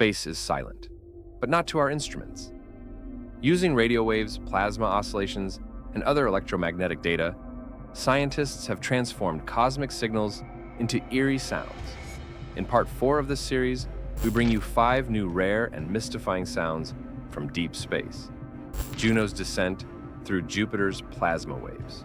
Space is silent, but not to our instruments. Using radio waves, plasma oscillations, and other electromagnetic data, scientists have transformed cosmic signals into eerie sounds. In part 4 of this series, we bring you 5 new rare and mystifying sounds from deep space. Juno's descent through Jupiter's plasma waves.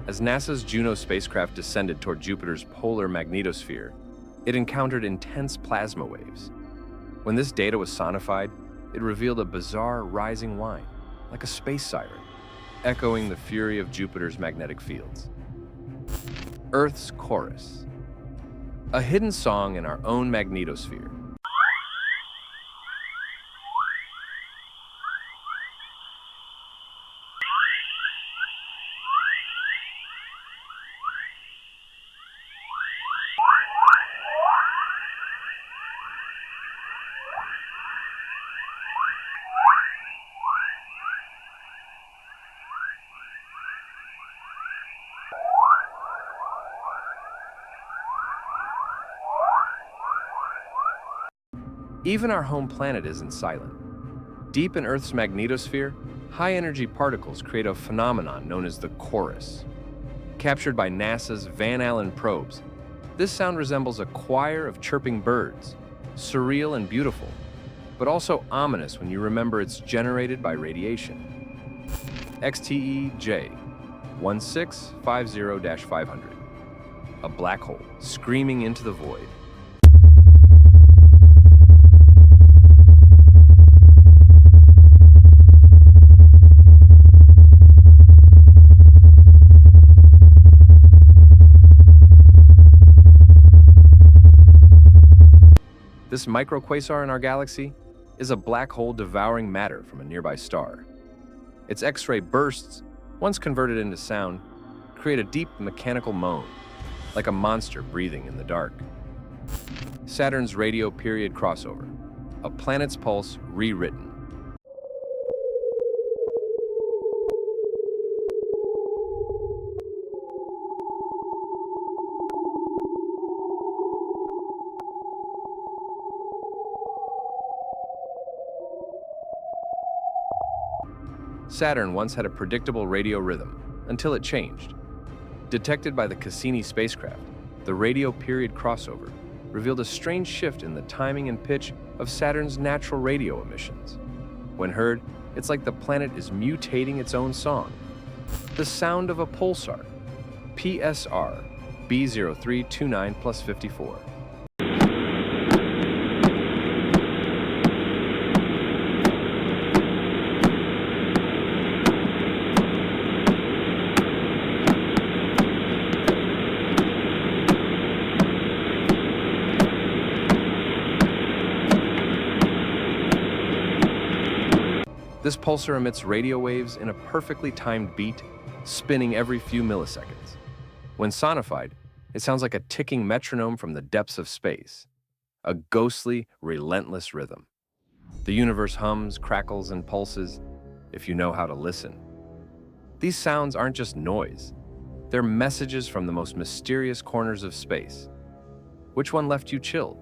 As NASA's Juno spacecraft descended toward Jupiter's polar magnetosphere, it encountered intense plasma waves. When this data was sonified, it revealed a bizarre rising whine, like a space siren, echoing the fury of Jupiter's magnetic fields. Earth's chorus, a hidden song in our own magnetosphere. Even our home planet isn't silent. Deep in Earth's magnetosphere, high-energy particles create a phenomenon known as the chorus. Captured by NASA's Van Allen probes, this sound resembles a choir of chirping birds, surreal and beautiful, but also ominous when you remember it's generated by radiation. XTE-J 1650-500, a black hole screaming into the void. This microquasar in our galaxy is a black hole devouring matter from a nearby star. Its X-ray bursts, once converted into sound, create a deep mechanical moan, like a monster breathing in the dark. Saturn's radio period crossover, a planet's pulse rewritten. Saturn once had a predictable radio rhythm, until it changed. Detected by the Cassini spacecraft, the radio period crossover revealed a strange shift in the timing and pitch of Saturn's natural radio emissions. When heard, it's like the planet is mutating its own song. The sound of a pulsar, PSR B0329+54. This pulsar emits radio waves in a perfectly timed beat, spinning every few milliseconds. When sonified, it sounds like a ticking metronome from the depths of space, a ghostly, relentless rhythm. The universe hums, crackles, and pulses, if you know how to listen. These sounds aren't just noise. They're messages from the most mysterious corners of space. Which one left you chilled?